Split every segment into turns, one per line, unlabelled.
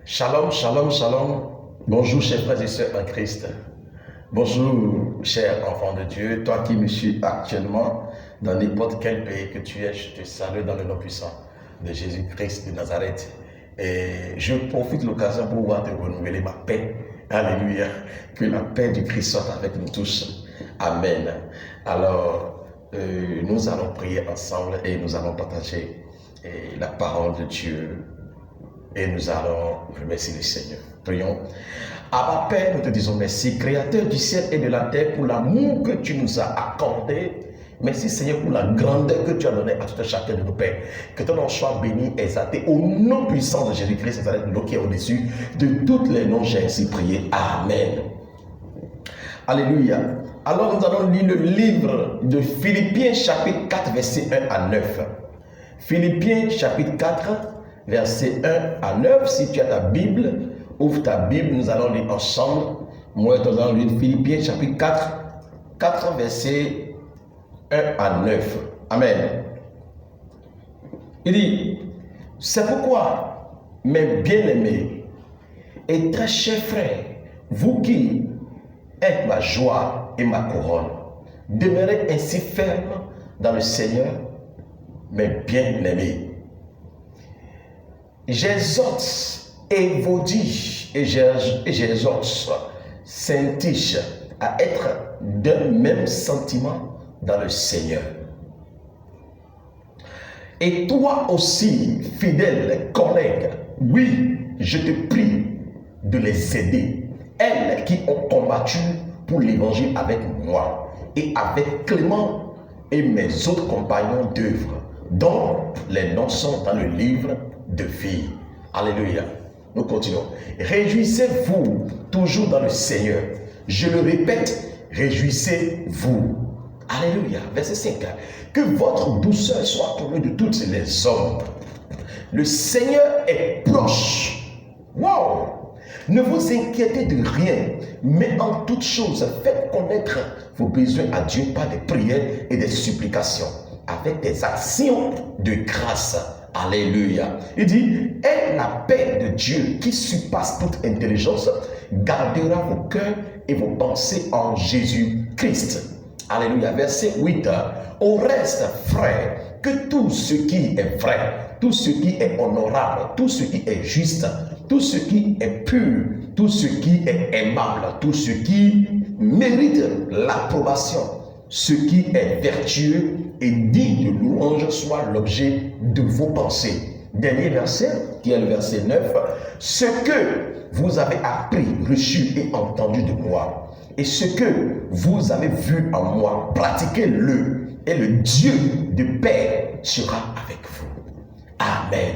Shalom, shalom, shalom. Bonjour, chers frères et sœurs en Christ. Bonjour, cher enfant de Dieu. Toi qui me suis actuellement dans n'importe quel pays que tu es, je te salue dans le nom puissant de Jésus-Christ de Nazareth. Et je profite de l'occasion pour pouvoir te renouveler ma paix. Alléluia. Que la paix du Christ soit avec nous tous. Amen. Alors, nous allons prier ensemble et nous allons partager la parole de Dieu. Et nous allons remercier le Seigneur. Prions. Abba Père, nous te disons merci, Créateur du ciel et de la terre, pour l'amour que tu nous as accordé. Merci Seigneur pour la grandeur que tu as donnée à tout un chacun de nos pères. Que ton nom soit béni, exalté au nom puissant de Jésus-Christ, le nom qui est au-dessus de tous les noms. J'ai ainsi prié. Amen. Alléluia. Alors nous allons lire le livre de Philippiens chapitre 4, verset 1 à 9. Philippiens chapitre 4, verset 1 à 9. Si tu as ta Bible, ouvre ta Bible, nous allons lire ensemble. Moi, nous allons lire Philippiens chapitre 4, verset 1 à 9. Amen. Il dit, c'est pourquoi, mes bien-aimés et très chers frères, vous qui êtes ma joie et ma couronne, demeurez ainsi fermes dans le Seigneur, mes bien-aimés. J'exhorte Évodie et j'exhorte Syntyche à être d'un même sentiment dans le Seigneur. Et toi aussi, fidèle collègue, oui, je te prie de les aider, elles qui ont combattu pour l'évangile avec moi et avec Clément et mes autres compagnons d'œuvre, dont les noms sont dans le livre de vie. Alléluia. Nous continuons. Réjouissez-vous toujours dans le Seigneur. Je le répète, réjouissez-vous. Alléluia. Verset 5. Que votre douceur soit connue de tous les hommes. Le Seigneur est proche. Wow! Ne vous inquiétez de rien, mais en toutes choses, faites connaître vos besoins à Dieu par des prières et des supplications, avec des actions de grâce. Alléluia. Il dit, et la paix de Dieu qui surpasse toute intelligence gardera vos cœurs et vos pensées en Jésus-Christ. Alléluia. Verset 8. Au reste, frères, que tout ce qui est vrai, tout ce qui est honorable, tout ce qui est juste, tout ce qui est pur, tout ce qui est aimable, tout ce qui mérite l'approbation, ce qui est vertueux et digne de louange soit l'objet de vos pensées. Dernier verset, qui est le verset 9. Ce que vous avez appris, reçu et entendu de moi, et ce que vous avez vu en moi, pratiquez-le, et le Dieu de paix sera avec vous. Amen.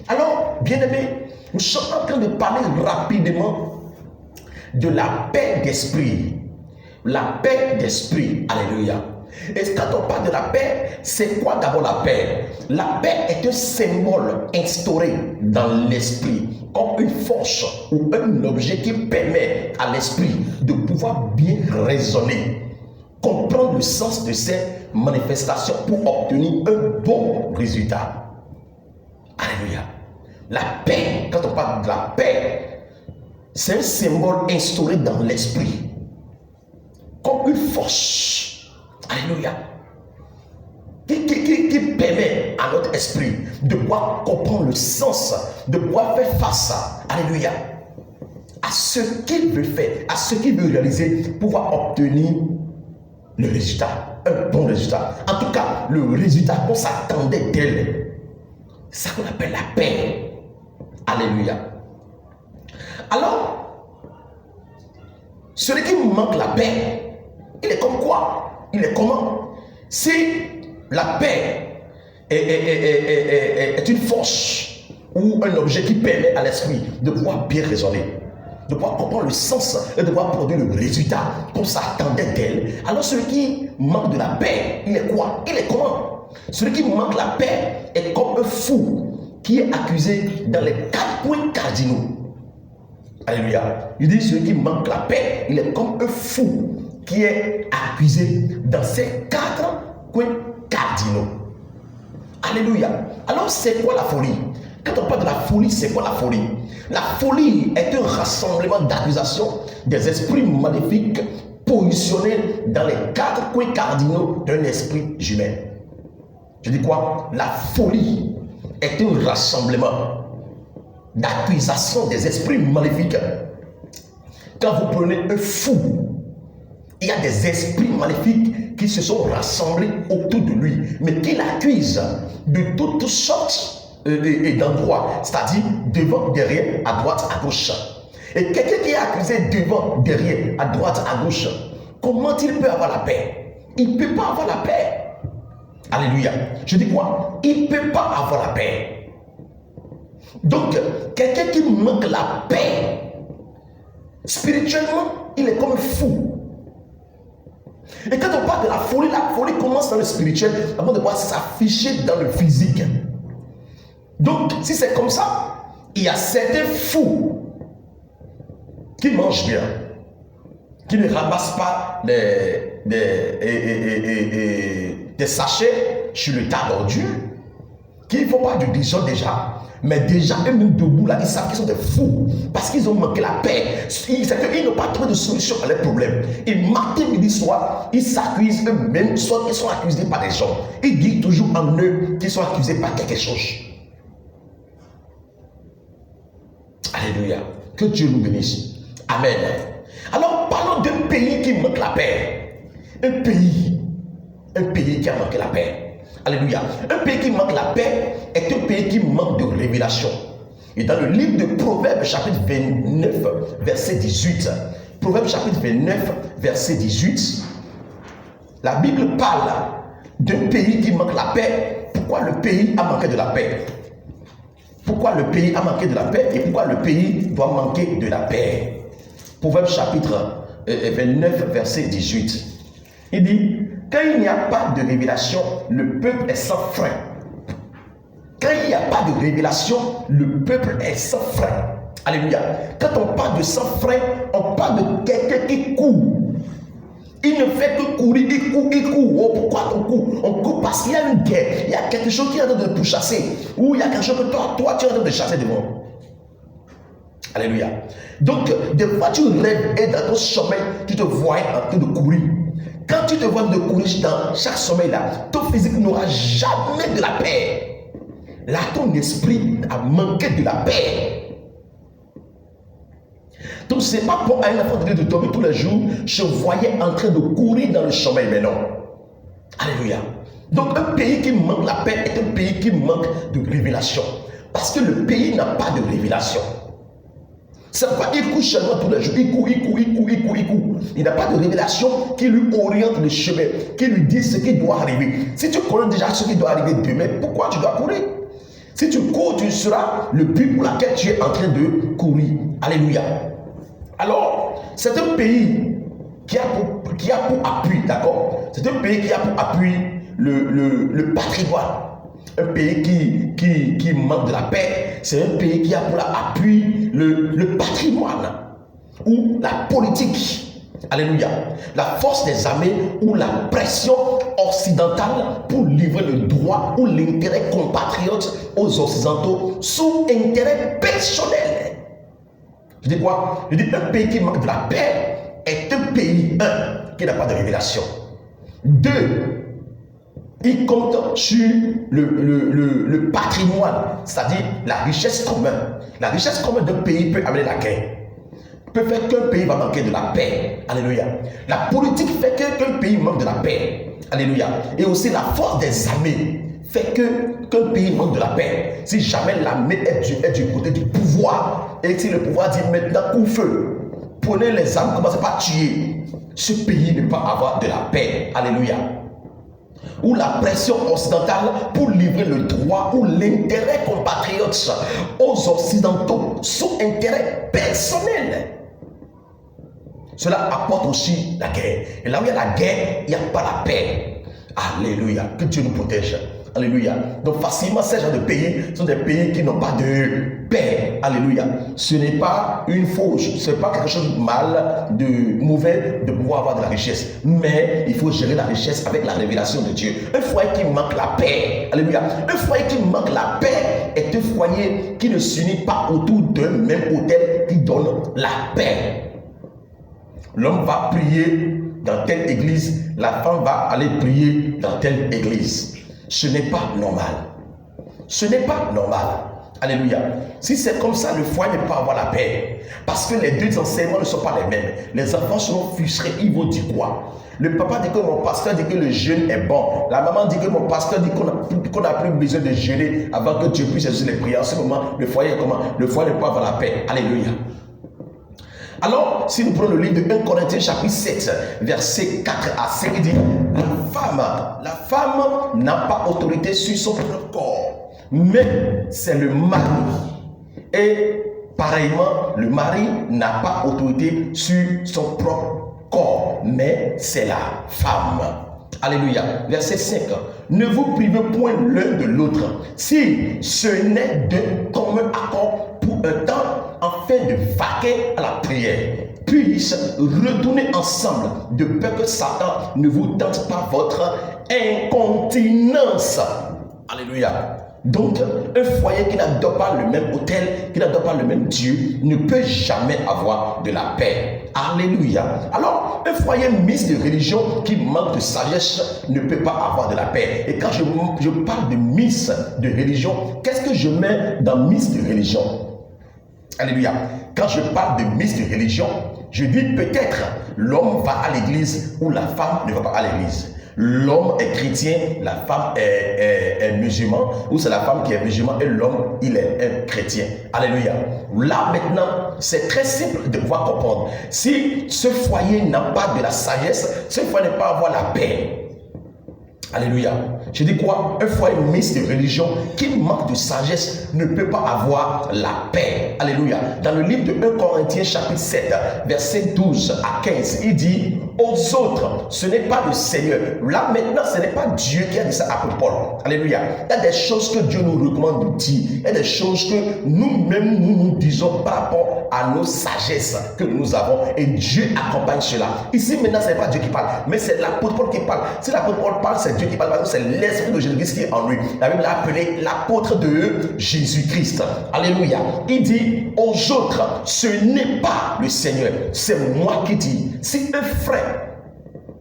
Alors, bien-aimés, nous sommes en train de parler rapidement de la paix d'esprit. La paix d'esprit. Alléluia. Et quand on parle de la paix, c'est quoi d'abord la paix? La paix est un symbole instauré dans l'esprit, comme une force ou un objet qui permet à l'esprit de pouvoir bien raisonner, comprendre le sens de ces manifestations pour obtenir un bon résultat. Alléluia. La paix, quand on parle de la paix, c'est un symbole instauré dans l'esprit, comme une force. Alléluia. Qui permet à notre esprit de pouvoir comprendre le sens, de pouvoir faire face, alléluia, à ce qu'il veut faire, à ce qu'il veut réaliser pour pouvoir obtenir le résultat, un bon résultat. En tout cas, le résultat qu'on s'attendait d'elle. C'est ça qu'on appelle la paix. Alléluia. Alors, celui qui manque la paix, il est comme quoi? Il est comment? Si la paix est une force ou un objet qui permet à l'esprit de pouvoir bien raisonner, de pouvoir comprendre le sens et de pouvoir produire le résultat qu'on s'attendait d'elle, alors celui qui manque de la paix, il est quoi? Il est comment? Celui qui manque la paix est comme un fou qui est accusé dans les 4 points cardinaux. Alléluia. Il dit celui qui manque la paix, il est comme un fou qui est accusé dans ces 4 points cardinaux. Alléluia. Alors c'est quoi la folie? Quand on parle de la folie, c'est quoi la folie? La folie est un rassemblement d'accusations des esprits maléfiques positionnés dans les 4 coins cardinaux d'un esprit humain. Je dis quoi? La folie est un rassemblement d'accusations des esprits maléfiques. Quand vous prenez un fou, il y a des esprits maléfiques qui se sont rassemblés autour de lui, mais qui l'accusent de toutes sortes d'endroits, c'est-à-dire devant, derrière, à droite, à gauche. Et quelqu'un qui est accusé devant, derrière, à droite, à gauche, comment il peut avoir la paix? Il ne peut pas avoir la paix. Alléluia. Je dis quoi? Il ne peut pas avoir la paix. Donc, quelqu'un qui manque la paix, spirituellement, il est comme fou. Et quand on parle de la folie commence dans le spirituel avant de pouvoir s'afficher dans le physique. Donc, si c'est comme ça, il y a certains fous qui mangent bien, qui ne ramassent pas des sachets sur le tas d'ordures, qui ne font pas du désordre déjà. Mais déjà, eux-mêmes debout là, ils savent qu'ils sont des fous parce qu'ils ont manqué la paix. Ils n'ont pas trouvé de solution à leurs problèmes. Et matin, midi, soir, ils s'accusent eux-mêmes, soit ils sont accusés par des gens. Ils disent toujours en eux qu'ils sont accusés par quelque chose. Alléluia. Que Dieu nous bénisse. Amen. Alors, parlons d'un pays qui manque la paix. Un pays qui a manqué la paix. Alléluia. Un pays qui manque la paix est un pays qui manque de révélation. Et dans le livre de Proverbes, chapitre 29, verset 18, Proverbes, chapitre 29, verset 18, la Bible parle d'un pays qui manque la paix. Pourquoi le pays a manqué de la paix? Pourquoi le pays a manqué de la paix et pourquoi le pays doit manquer de la paix? Proverbes, chapitre 29, verset 18. Il dit, quand il n'y a pas de révélation, le peuple est sans frein. Quand il n'y a pas de révélation, le peuple est sans frein. Alléluia. Quand on parle de sans frein, on parle de quelqu'un qui court. Il ne fait que courir, il court. Oh, pourquoi on court? On court parce qu'il y a une guerre. Il y a quelque chose qui est en train de te chasser. Ou il y a quelque chose que toi tu es en train de chasser devant. Alléluia. Donc, des fois tu rêves et dans ton sommeil, tu te vois en train de courir. Quand tu te vois de courir dans chaque sommeil là, ton physique n'aura jamais de la paix. Là, ton esprit a manqué de la paix. Donc, ce n'est pas pour un enfant de dormir tous les jours. Je voyais en train de courir dans le sommeil, mais non. Alléluia. Donc, un pays qui manque la paix est un pays qui manque de révélation. Parce que le pays n'a pas de révélation. C'est pourquoi il court seulement tous les jours. Il court. Il n'a pas de révélation qui lui oriente le chemin, qui lui dit ce qui doit arriver. Si tu connais déjà ce qui doit arriver demain, pourquoi tu dois courir? Si tu cours, tu seras le but pour lequel tu es en train de courir. Alléluia. Alors, c'est un pays qui a pour appui, d'accord? C'est un pays qui a pour appui le patrimoine. Un pays qui manque de la paix, c'est un pays qui a pour appui le patrimoine ou la politique. Alléluia. La force des armées ou la pression occidentale pour livrer le droit ou l'intérêt compatriote aux occidentaux sous intérêt personnel. Je dis quoi? Je dis un pays qui manque de la paix est un pays, qui n'a pas de révélation. 2, il compte sur le patrimoine, c'est-à-dire la richesse commune. La richesse commune d'un pays peut amener la guerre. Peut faire qu'un pays va manquer de la paix. Alléluia. La politique fait qu'un pays manque de la paix. Alléluia. Et aussi la force des armées fait qu'un pays manque de la paix. Si jamais l'armée est du côté du pouvoir, et si le pouvoir dit maintenant couvre-feu, prenez les armes, commencez pas à tuer, ce pays ne peut pas avoir de la paix. Alléluia. Ou la pression occidentale pour livrer le droit ou l'intérêt compatriotes aux occidentaux sous intérêt personnel. Cela apporte aussi la guerre. Et là où il y a la guerre, il n'y a pas la paix. Alléluia. Que Dieu nous protège. Alléluia. Donc facilement, ces genres de pays sont des pays qui n'ont pas de paix. Alléluia. Ce n'est pas une fausse, ce n'est pas quelque chose de mal, de mauvais de pouvoir avoir de la richesse. Mais il faut gérer la richesse avec la révélation de Dieu. Un foyer qui manque la paix. Alléluia. Un foyer qui manque la paix est un foyer qui ne s'unit pas autour d'un même autel qui donne la paix. L'homme va prier dans telle église, la femme va aller prier dans telle église. Ce n'est pas normal. Ce n'est pas normal. Alléluia. Si c'est comme ça, le foyer ne peut pas avoir la paix. Parce que les deux enseignements ne sont pas les mêmes. Les enfants seront frustrés, ils vont dire quoi? Le papa dit que mon pasteur dit que le jeûne est bon. La maman dit que mon pasteur dit qu'on n'a plus besoin de jeûner avant que Dieu puisse exaucer les prières. En ce moment, le foyer est comment? Le foyer ne peut pas avoir la paix. Alléluia. Alors, si nous prenons le livre de 1 Corinthiens chapitre 7, versets 4 à 5, il dit, la femme n'a pas autorité sur son propre corps, mais c'est le mari. Et pareillement, le mari n'a pas autorité sur son propre corps, mais c'est la femme. Alléluia. Verset 5. Ne vous privez point l'un de l'autre, si ce n'est d'un commun accord pour un temps, afin de vaquer à la prière, puisse retourner ensemble, de peur que Satan ne vous tente pas votre incontinence. Alléluia. Donc, un foyer qui n'adore pas le même autel, qui n'adore pas le même Dieu, ne peut jamais avoir de la paix. Alléluia. Alors, un foyer mixte de religion qui manque de sagesse ne peut pas avoir de la paix. Et quand je parle de mixte de religion, qu'est-ce que je mets dans mixte de religion? Alléluia. Quand je parle de mixte de religion, je dis peut-être l'homme va à l'église ou la femme ne va pas à l'église. L'homme est chrétien, la femme est musulman, ou c'est la femme qui est musulman et l'homme, il est un chrétien. Alléluia. Là maintenant, c'est très simple de pouvoir comprendre. Si ce foyer n'a pas de la sagesse, ce foyer ne peut pas avoir la paix. Alléluia. Je dis quoi? Un foyer mixte de religion qui manque de sagesse ne peut pas avoir la paix. Alléluia. Dans le livre de 1 Corinthiens chapitre 7, verset 12 à 15, il dit, aux autres, ce n'est pas le Seigneur. Là maintenant, ce n'est pas Dieu qui a dit ça à Paul. Alléluia. Il y a des choses que Dieu nous recommande de dire. Il y a des choses que nous-mêmes nous disons par rapport à nos sagesses que nous avons. Et Dieu accompagne cela. Ici maintenant, ce n'est pas Dieu qui parle, mais c'est l'apôtre Paul qui parle. Si l'apôtre Paul parle, c'est Dieu qui parle. C'est l'esprit de Jésus-Christ qui est en lui. La Bible l'a appelé l'apôtre de Jésus-Christ. Alléluia. Il dit aux autres, ce n'est pas le Seigneur, c'est moi qui dis. Si un frère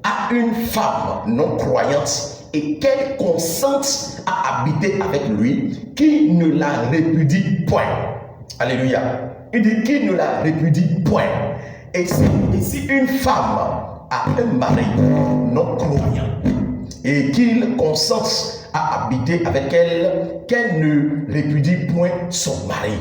a une femme non croyante et qu'elle consente à habiter avec lui, qui ne la répudie point. Alléluia. Il dit qu'il ne la répudie point. Et si une femme a un mari non croyant et qu'il consente à habiter avec elle, qu'elle ne répudie point son mari.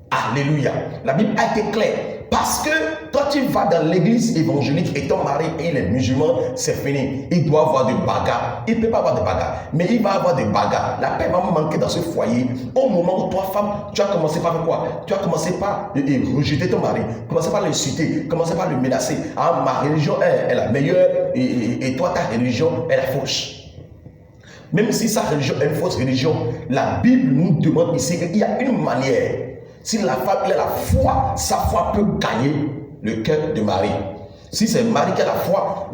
Alléluia. La Bible a été claire. Parce que quand tu vas dans l'église évangélique et ton mari il est musulman, c'est fini. Il doit avoir des bagarres. Il ne peut pas avoir de bagarres, mais il va avoir des bagarres. La paix va manquer dans ce foyer. Au moment où toi, femme, tu as commencé par quoi? Tu as commencé par rejeter ton mari, commencer par l'insulter, commencer par le menacer. Ah, ma religion est la meilleure et toi, ta religion est la fausse. Même si sa religion est une fausse religion, la Bible nous demande ici qu'il y a une manière. Si la femme a la foi, sa foi peut gagner le cœur de Marie. Si c'est Marie qui a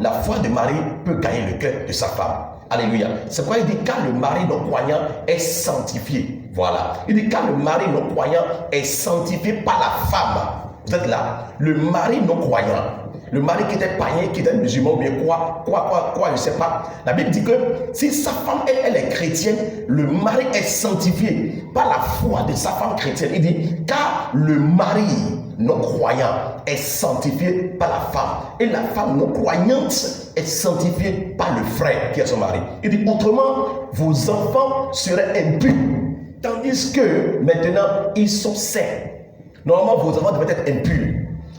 la foi de Marie peut gagner le cœur de sa femme. Alléluia. C'est quoi il dit? Quand le mari non croyant est sanctifié. Voilà. Il dit quand le mari non croyant est sanctifié par la femme. Vous êtes là. Le mari non croyant. Le mari qui était païen, qui était musulman, ou bien quoi, je ne sais pas. La Bible dit que si sa femme, elle est chrétienne, le mari est sanctifié par la foi de sa femme chrétienne. Il dit, car le mari non croyant est sanctifié par la femme. Et la femme non croyante est sanctifiée par le frère qui est son mari. Il dit, autrement, vos enfants seraient impurs. Tandis que maintenant, ils sont saints. Normalement, vos enfants devaient être impurs.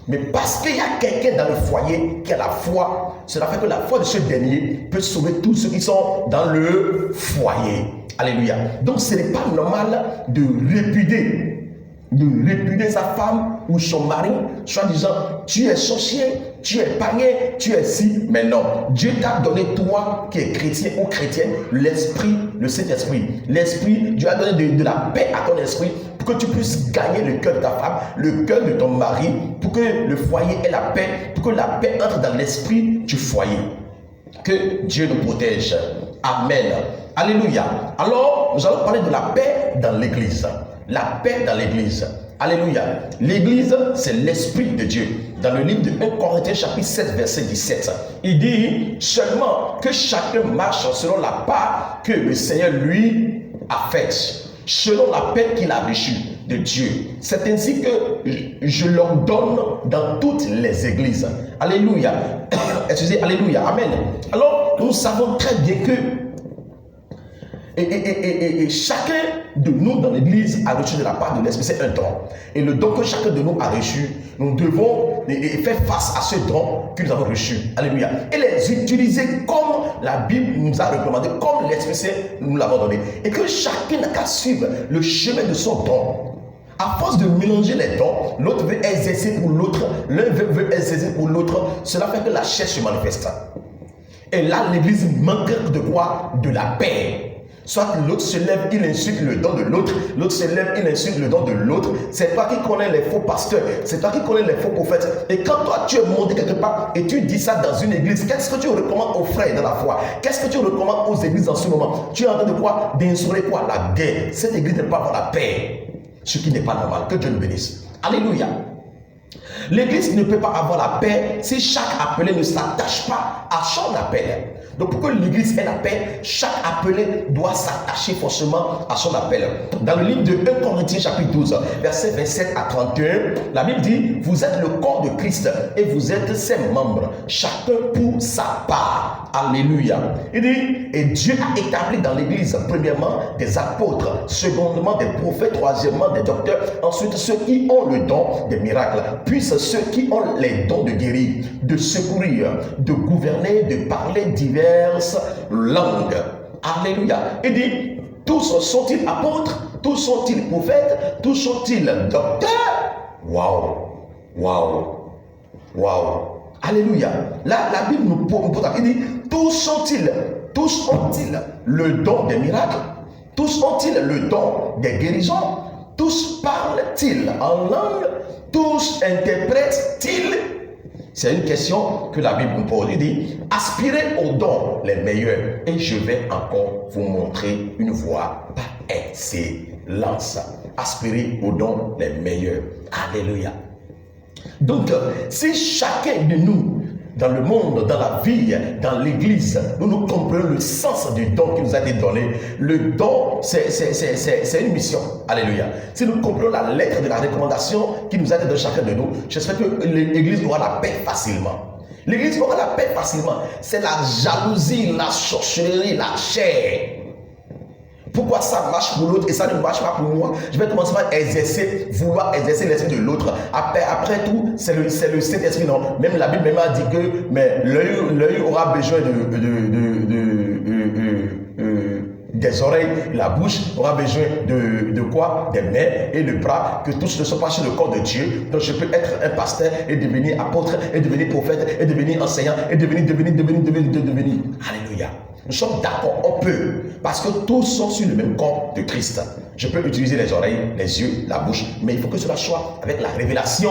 Mais parce qu'il y a quelqu'un dans le foyer qui a la foi, cela fait que la foi de ce dernier peut sauver tous ceux qui sont dans le foyer. Alléluia. Donc ce n'est pas normal de répudier sa femme ou son mari, soit disant tu es sorcier, tu es païen, tu es ci, mais non. Dieu t'a donné, toi qui es chrétien ou chrétienne, l'esprit, le Saint-Esprit. L'esprit, Dieu a donné de la paix à ton esprit pour que tu puisses gagner le cœur de ta femme, le cœur de ton mari, pour que le foyer ait la paix, pour que la paix entre dans l'esprit du foyer. Que Dieu nous protège. Amen. Alléluia. Alors, nous allons parler de la paix dans l'église. La paix dans l'église. Alléluia. L'église, c'est l'esprit de Dieu. Dans le livre de 1 Corinthiens chapitre 7, verset 17, il dit seulement que chacun marche selon la part que le Seigneur lui a faite, selon la paix qu'il a reçue de Dieu. C'est ainsi que je l'ordonne dans toutes les églises. Alléluia. Excusez, alléluia. Amen. Alors, nous savons très bien que et chacun de nous dans l'église a reçu de la part de l'Esprit, c'est un don. Et le don que chacun de nous a reçu, nous devons faire face à ce don que nous avons reçu. Alléluia. Et les utiliser comme la Bible nous a recommandé, comme l'Esprit Saint nous l'avons donné. Et que chacun n'a qu'à suivre le chemin de son don. À force de mélanger les dons, l'autre veut exercer pour l'autre, l'un veut exercer pour l'autre, cela fait que la chair se manifeste. Et là, l'église manque de quoi? De la paix. Soit l'autre se lève, il insulte le don de l'autre, l'autre se lève, il insulte le don de l'autre. C'est toi qui connais les faux pasteurs, c'est toi qui connais les faux prophètes. Et quand toi tu es monté quelque part et tu dis ça dans une église, qu'est-ce que tu recommandes aux frères dans la foi? Qu'est-ce que tu recommandes aux églises en ce moment? Tu es en train de quoi? D'instaurer quoi? La guerre. Cette église n'est pas dans la paix. Ce qui n'est pas normal. Que Dieu nous bénisse. Alléluia. L'église ne peut pas avoir la paix si chaque appelé ne s'attache pas à son appel. Donc pour que l'église ait la paix, chaque appelé doit s'attacher forcément à son appel. Dans le livre de 1 Corinthiens chapitre 12, versets 27 à 31, la Bible dit, vous êtes le corps de Christ et vous êtes ses membres, chacun pour sa part. Alléluia. Il dit, et Dieu a établi dans l'église, premièrement, des apôtres, secondement, des prophètes, troisièmement, des docteurs, ensuite ceux qui ont le don des miracles, puis ceux qui ont les dons de guérir, de secourir, de gouverner, de parler diverses langues. Alléluia. Il dit, tous sont-ils apôtres, tous sont-ils prophètes, tous sont-ils docteurs? Waouh, waouh, waouh. Alléluia. Là, la Bible nous pose, il dit, tous ont-ils le don des miracles? Tous ont-ils le don des guérisons? Tous parlent-ils en langue? Tous interprètent-ils? C'est une question que la Bible nous pose. Il dit, aspirez aux dons les meilleurs et je vais encore vous montrer une voie par excellence. Aspirez aux dons les meilleurs. Alléluia. Donc, si chacun de nous, dans le monde, dans la vie, dans l'église, nous comprenons le sens du don qui nous a été donné. Le don, c'est une mission. Alléluia. Si nous comprenons la lettre de la recommandation qui nous a été donnée chacun de nous, j'espère que l'église aura la paix facilement. L'église aura la paix facilement. C'est la jalousie, la sorcellerie, la chair. Pourquoi ça marche pour l'autre et ça ne marche pas pour moi? Je vais commencer par vouloir exercer l'esprit de l'autre. Après tout, c'est le Saint-Esprit. Non, même la Bible même a dit que l'œil aura besoin des oreilles, la bouche aura besoin de quoi? Des mains et le bras, que tous ne sont pas sur le corps de Dieu. Donc je peux être un pasteur et devenir apôtre, et devenir prophète, et devenir enseignant, et devenir. Alléluia. Nous sommes d'accord, on peut, parce que tous sont sur le même corps de Christ. Je peux utiliser les oreilles, les yeux, la bouche, mais il faut que cela soit avec la révélation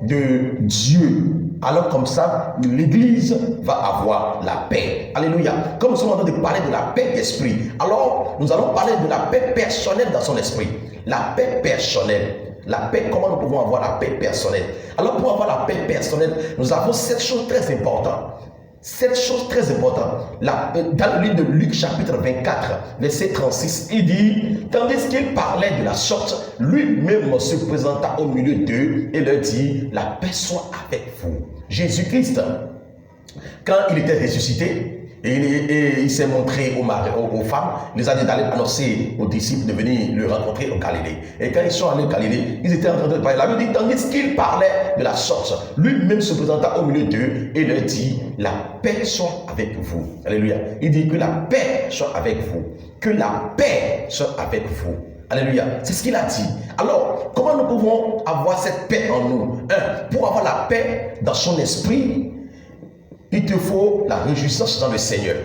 de Dieu. Alors comme ça, l'église va avoir la paix. Alléluia. Comme nous sommes en train de parler de la paix d'esprit, alors nous allons parler de la paix personnelle dans son esprit. La paix personnelle. La paix, comment nous pouvons avoir la paix personnelle? Alors pour avoir la paix personnelle, nous avons 7 choses très importantes. 7 choses très importantes. Dans le livre de Luc chapitre 24, verset 36, il dit, tandis qu'il parlait de la sorte, lui-même se présenta au milieu d'eux et leur dit, la paix soit avec vous. Jésus-Christ, quand il était ressuscité, et il s'est montré aux femmes, il les a dit d'aller annoncer aux disciples de venir le rencontrer au Galilée. Et quand ils sont allés au Galilée, ils étaient en train de parler. La Bible dit, tandis qu'il parlait de la sorte, lui-même se présenta au milieu d'eux et leur dit, la paix soit avec vous. Alléluia. Il dit que la paix soit avec vous. Que la paix soit avec vous. Alléluia. C'est ce qu'il a dit. Alors, comment nous pouvons avoir cette paix en nous? Pour avoir la paix dans son esprit, il te faut la réjouissance dans le Seigneur.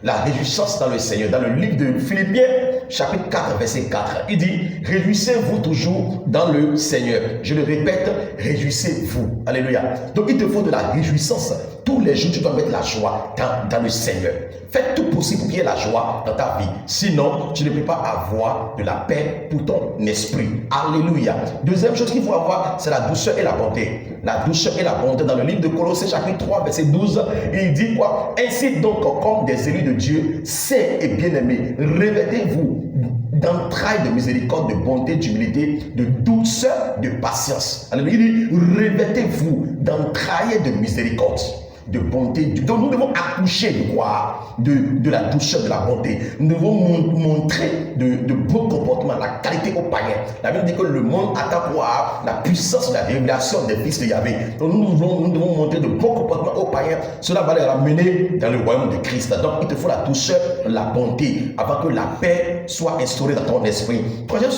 La réjouissance dans le Seigneur. Dans le livre de Philippiens, chapitre 4, verset 4, il dit, réjouissez-vous toujours dans le Seigneur. Je le répète, réjouissez-vous. Alléluia. Donc, il te faut de la réjouissance. Tous les jours, tu dois mettre la joie dans le Seigneur. Fais tout possible pour qu'il y ait la joie dans ta vie. Sinon, tu ne peux pas avoir de la paix pour ton esprit. Alléluia. Deuxième chose qu'il faut avoir, c'est la douceur et la bonté. La douceur et la bonté. Dans le livre de Colossiens, chapitre 3, verset 12, il dit quoi? Ainsi donc, comme des élus de Dieu, saints et bien-aimés, revêtez-vous d'entrailles de miséricorde, de bonté, d'humilité, de douceur, de patience. Alléluia. Il dit, revêtez-vous d'entrailles de miséricorde, de bonté. Donc nous devons accoucher de quoi? De la douceur, de la bonté. Nous devons montrer de beaux comportements, la qualité aux païens. La Bible dit que le monde attend quoi? La puissance de la révélation des fils de Yahvé. Donc nous devons montrer de bons comportements aux païens. Cela va les ramener dans le royaume de Christ. Donc il te faut la douceur, la bonté, avant que la paix soit instaurée dans ton esprit. Troisième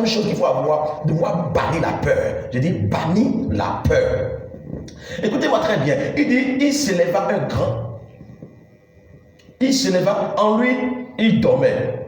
chose qu'il faut avoir, devoir bannir la peur. Je dis bannir la peur. Écoutez-moi très bien. Il dit, il s'éleva un grand. Il s'éleva en lui, il dormait.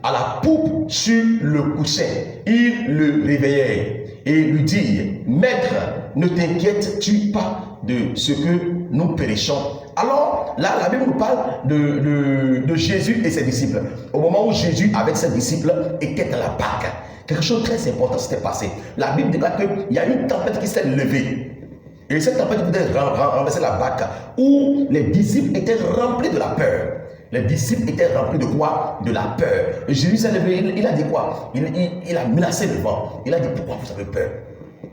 À la poupe sur le coussin, il le réveillait et lui dit, Maître, ne t'inquiètes-tu pas de ce que nous périssons? Alors, là, la Bible nous parle de Jésus et ses disciples. Au moment où Jésus, avec ses disciples, était dans la barque, quelque chose de très important s'était passé. La Bible déclare qu'il y a une tempête qui s'est levée. Et cette tempête voulait renverser la barque où les disciples étaient remplis de la peur. Les disciples étaient remplis de quoi? De la peur. Et Jésus s'est levé, il a dit quoi? Il a menacé le vent. Il a dit, pourquoi vous avez peur?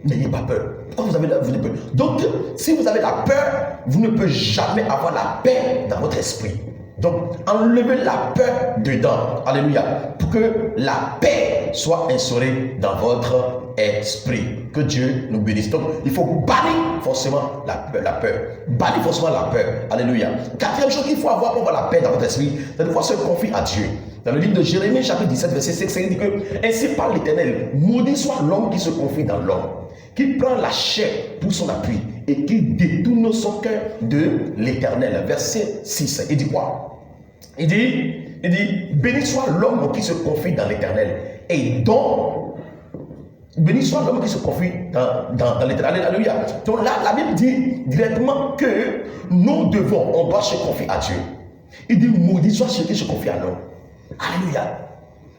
N'ayez pas peur. Pourquoi vous avez peur? Donc, si vous avez la peur, vous ne pouvez jamais avoir la paix dans votre esprit. Donc, enlevez la peur dedans. Alléluia. Pour que la paix soit instaurée dans votre esprit. Que Dieu nous bénisse. Donc, il faut bannir forcément la peur. Bannir forcément la peur. Alléluia. Quatrième chose qu'il faut avoir pour avoir la paix dans votre esprit, c'est de pouvoir se confier à Dieu. Dans le livre de Jérémie, chapitre 17, verset 5, il dit que ainsi parle l'Éternel, maudit soit l'homme qui se confie dans l'homme, qui prend la chair pour son appui et qui détourne son cœur de l'Éternel. Verset 6, il dit quoi? Il dit, béni soit l'homme qui se confie dans l'Éternel et dont béni soit l'homme qui se confie dans l'Éternel. Alléluia. Donc là, la Bible dit directement que nous devons, on doit se confier à Dieu. Il dit, maudit soit celui qui se confie à l'homme. Alléluia.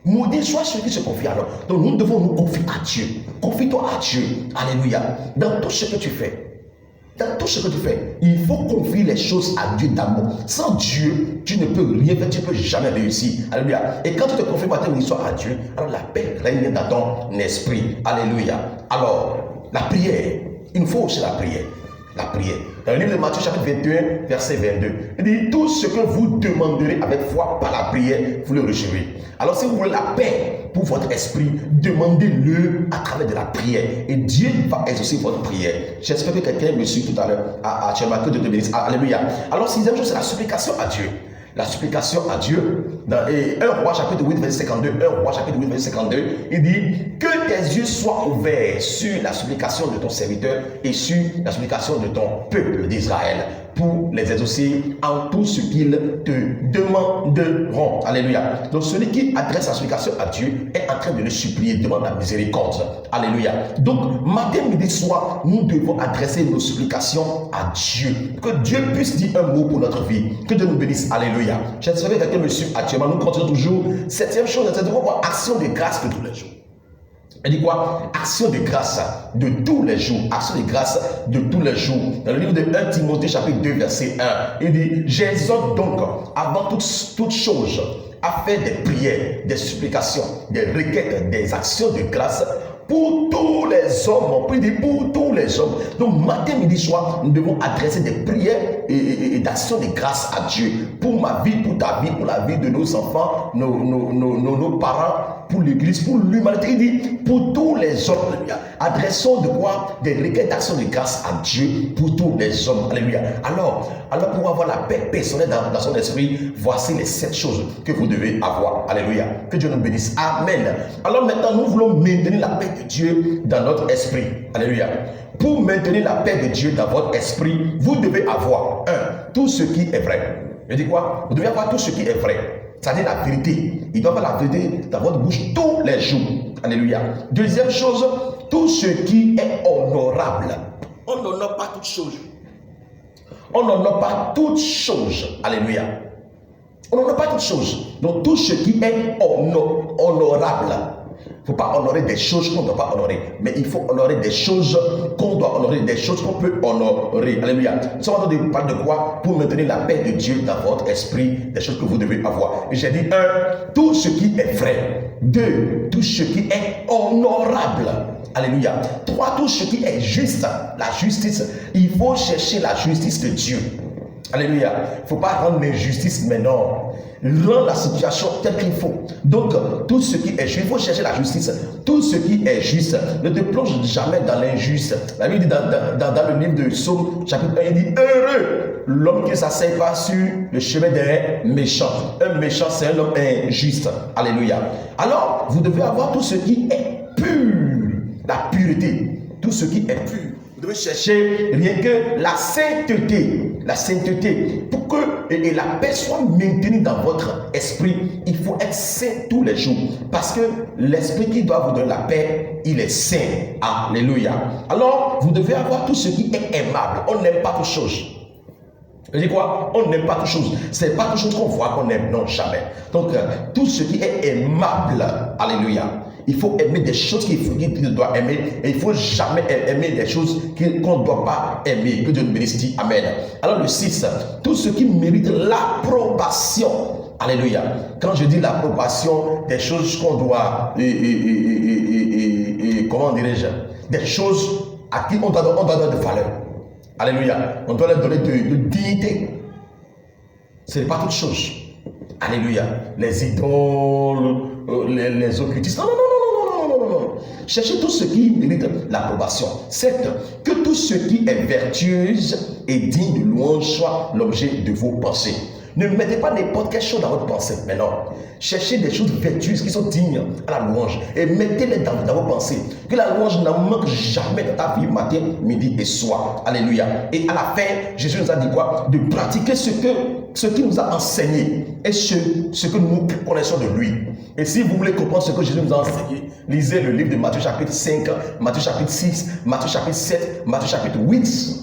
Maudit soit celui qui se confie à l'homme. Donc nous devons nous confier à Dieu. Confie-toi à Dieu. Alléluia. Dans tout ce que tu fais. Dans tout ce que tu fais, il faut confier les choses à Dieu d'amour. Sans Dieu, tu ne peux rien faire, tu ne peux jamais réussir. Alléluia. Et quand tu te confies ton histoire à Dieu, alors la paix règne dans ton esprit. Alléluia. Alors, la prière, il nous faut aussi la prière. La prière. Dans le livre de Matthieu, chapitre 21, verset 22, il dit, tout ce que vous demanderez avec foi par la prière, vous le recevrez. Alors, si vous voulez la paix pour votre esprit, demandez-le à travers de la prière. Et Dieu va exaucer votre prière. J'espère que quelqu'un me suit tout à l'heure. Actuellement, que Dieu te bénisse. Alléluia. Alors, sixième chose, c'est la supplication à Dieu. La supplication à Dieu. Dans 1 Roi chapitre 8, verset 52, 1 Roi chapitre 8, verset 52, il dit que tes yeux soient ouverts sur la supplication de ton serviteur et sur la supplication de ton peuple d'Israël pour les exaucer en tout ce qu'ils te demanderont. Alléluia. Donc celui qui adresse la supplication à Dieu est en train de le supplier, demande la miséricorde. Alléluia. Donc matin, midi, soir, nous devons adresser nos supplications à Dieu. Que Dieu puisse dire un mot pour notre vie. Que Dieu nous bénisse. Alléluia. J'espère que quelqu'un me suit actuellement. Nous continuons toujours. Septième chose, c'est de voir action de grâce de tous les jours. Elle dit quoi? Action de grâce de tous les jours. Action de grâce de tous les jours. Dans le livre de 1 Timothée, chapitre 2, verset 1, il dit, j'exhorte donc avant toute chose à faire des prières, des supplications, des requêtes, des actions de grâce pour tous les hommes. Il dit pour tous les hommes. Donc matin, midi, soir, nous devons adresser des prières et d'actions de grâce à Dieu pour ma vie, pour ta vie, pour la vie de nos enfants, nos parents, pour l'église, pour l'humanité. Il dit pour tous les hommes. Alléluia. Adressons de quoi? Des requêtes d'action de grâce à Dieu pour tous les hommes. Alléluia. Alors pour avoir la paix personnelle dans son esprit, voici les 7 choses que vous devez avoir. Alléluia. Que Dieu nous bénisse. Amen. Alors maintenant, nous voulons maintenir la paix de Dieu dans notre esprit. Alléluia. Pour maintenir la paix de Dieu dans votre esprit, vous devez avoir tout ce qui est vrai. Je dis quoi? Vous devez avoir tout ce qui est vrai. C'est-à-dire la vérité. Il doit avoir la vérité dans votre bouche tous les jours. Alléluia. Deuxième chose, tout ce qui est honorable. On n'honore pas toutes choses. On n'honore pas toutes choses. Alléluia. On n'honore pas toutes choses. Donc tout ce qui est honorable. Il ne faut pas honorer des choses qu'on ne doit pas honorer. Mais il faut honorer des choses qu'on doit honorer, des choses qu'on peut honorer. Alléluia. Nous sommes en train de parler de quoi? Pour maintenir la paix de Dieu dans votre esprit, des choses que vous devez avoir. Et j'ai dit 1, tout ce qui est vrai. 2, tout ce qui est honorable. Alléluia. 3, tout ce qui est juste. La justice. Il faut chercher la justice de Dieu. Alléluia. Il ne faut pas rendre l'injustice, mais non. Rendre la situation telle qu'il faut. Donc, tout ce qui est juste, il faut chercher la justice. Tout ce qui est juste, ne te plonge jamais dans l'injuste. La Bible dit dans le livre de Psaume, chapitre 1, il dit heureux l'homme qui ne s'asseye pas sur le chemin des méchants. Un méchant, c'est un homme injuste. Alléluia. Alors, vous devez avoir tout ce qui est pur. La pureté. Tout ce qui est pur. Vous devez chercher rien que la sainteté. La sainteté. Pour que la paix soit maintenue dans votre esprit, il faut être saint tous les jours. Parce que l'esprit qui doit vous donner la paix, il est saint. Alléluia. Alors, vous devez avoir tout ce qui est aimable. On n'aime pas toutes choses. Je dis quoi? On n'aime pas toutes choses. Ce n'est pas toutes choses qu'on voit qu'on aime. Non, jamais. Donc, tout ce qui est aimable. Alléluia. Il faut aimer des choses qu'il doit aimer. Et il ne faut jamais aimer des choses qu'on ne doit pas aimer. Que Dieu nous bénisse. Dit amen. Alors le 6, tout ce qui mérite l'approbation. Alléluia. Quand je dis l'approbation, des choses qu'on doit, comment dirais-je, des choses à qui on doit donner de valeur. Alléluia. On doit leur donner de dignité. Ce n'est pas toute chose. Alléluia. Les idoles, les occultistes. Non. Cherchez tout ce qui mérite l'approbation. 7. Que tout ce qui est vertueuse et digne de louange soit l'objet de vos pensées. Ne mettez pas n'importe quelle chose dans votre pensée, mais non. Cherchez des choses vertueuses qui sont dignes à la louange et mettez-les dans vos pensées. Que la louange n'en manque jamais dans ta vie, matin, midi et soir. Alléluia. Et à la fin, Jésus nous a dit quoi? De pratiquer ce qu'il nous a enseigné et ce que nous connaissons de lui. Et si vous voulez comprendre ce que Jésus nous a enseigné, lisez le livre de Matthieu chapitre 5, Matthieu chapitre 6, Matthieu chapitre 7, Matthieu chapitre 8.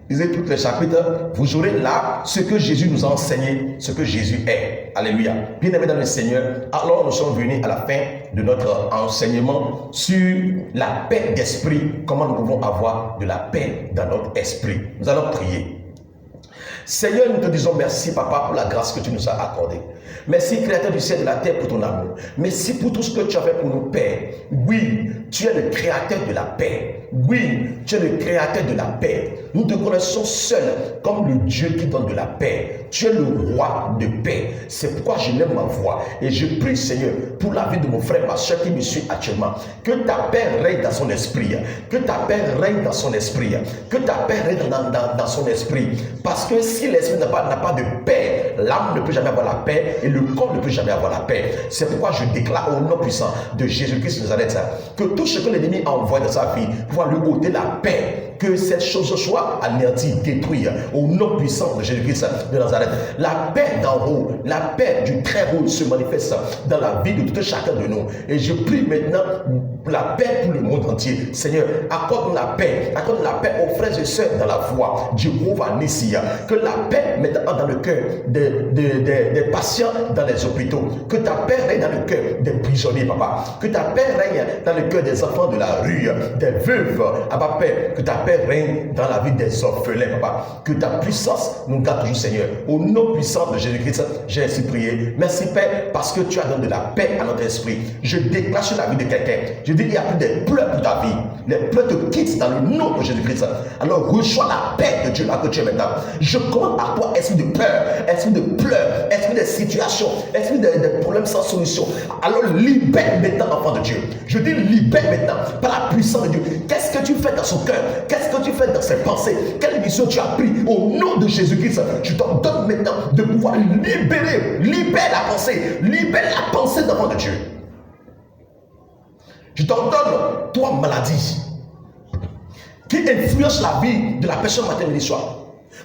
Lisez tous les chapitres, vous aurez là ce que Jésus nous a enseigné, ce que Jésus est. Alléluia. Bien-aimés dans le Seigneur, alors nous sommes venus à la fin de notre enseignement sur la paix d'esprit. Comment nous pouvons avoir de la paix dans notre esprit. Nous allons prier. Seigneur, nous te disons merci, Papa, pour la grâce que tu nous as accordée. Merci, Créateur du ciel et de la terre, pour ton amour. Merci pour tout ce que tu as fait pour nous, Père. Oui, tu es le Créateur de la paix. Oui, tu es le Créateur de la paix. Nous te connaissons seul comme le Dieu qui donne de la paix. Tu es le roi de paix. C'est pourquoi je lève ma voix et je prie, Seigneur, pour la vie de mon frère, ma soeur qui me suit actuellement. Que ta paix règne dans son esprit. Que ta paix règne dans son esprit. Que ta paix règne dans son esprit. Parce que si l'esprit n'a pas de paix, l'âme ne peut jamais avoir la paix et le corps ne peut jamais avoir la paix. C'est pourquoi je déclare au nom puissant de Jésus-Christ de Nazareth que tout ce que l'ennemi a envoyé dans sa vie pour lui ôter la paix, que cette chose soit anéantie, détruite au nom puissant de Jésus-Christ de Nazareth. La paix d'en haut, la paix du très haut se manifeste dans la vie de tout chacun de nous. Et je prie maintenant la paix pour le monde entier. Seigneur, accorde la paix aux frères et sœurs dans la foi. Jéhovah Nissi, que la paix mette dans le cœur des patients dans les hôpitaux. Que ta paix règne dans le cœur des prisonniers, Papa. Que ta paix règne dans le cœur des enfants de la rue, des veuves, Papa Père. Que ta paix règne dans la vie vie des orphelins, papa. Que ta puissance nous garde toujours, Seigneur. Au nom puissant de Jésus-Christ, j'ai ainsi prié. Merci, Père, parce que tu as donné de la paix à notre esprit. Je déclare sur la vie de quelqu'un. Je dis, il n'y a plus de pleurs pour ta vie. Les pleurs te quittent dans le nom de Jésus-Christ. Alors, reçois la paix de Dieu là que tu es maintenant. Je commande à toi, esprit de peur, esprit de pleurs, esprit de situation, esprit de problèmes sans solution. Alors, libère maintenant, enfant de Dieu. Je dis, libère maintenant, par la puissance de Dieu. Qu'est-ce que tu fais dans son cœur? Qu'est-ce que tu fais dans ses pensées? Quelle mission tu as pris? Au nom de Jésus-Christ, je t'en donne maintenant de pouvoir libérer, libère la pensée d'enfant de Dieu. Je t'en donne, toi, maladie, qui influence la vie de la personne matin, midi, soir.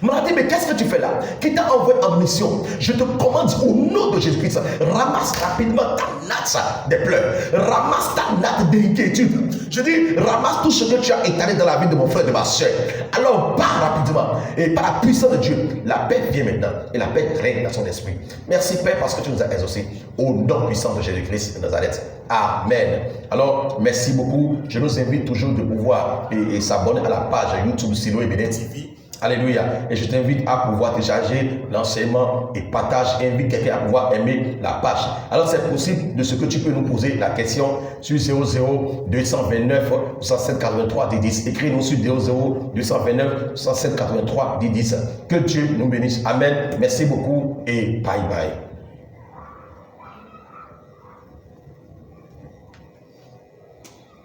Maladie, mais qu'est-ce que tu fais là? Qui t'a envoyé en mission? Je te commande au nom de Jésus-Christ, ramasse rapidement ta natte des pleurs, ramasse ta natte d'inquiétude. Je dis, ramasse tout ce que tu as étalé dans la vie de mon frère et de ma soeur. Alors, pars rapidement, et par la puissance de Dieu, la paix vient maintenant, et la paix règne dans son esprit. Merci, Père, parce que tu nous as exaucés, au nom puissant de Jésus-Christ de Nazareth. Amen. Alors, merci beaucoup. Je nous invite toujours de pouvoir et s'abonner à la page YouTube Silo et Bénin TV. Alléluia. Et je t'invite à pouvoir télécharger l'enseignement et partage. Invite quelqu'un à pouvoir aimer la page. Alors, c'est possible de ce que tu peux nous poser la question sur 00 229 67 83 10. Écris-nous sur 00 229 67 83 10. Que Dieu nous bénisse. Amen. Merci beaucoup et bye bye.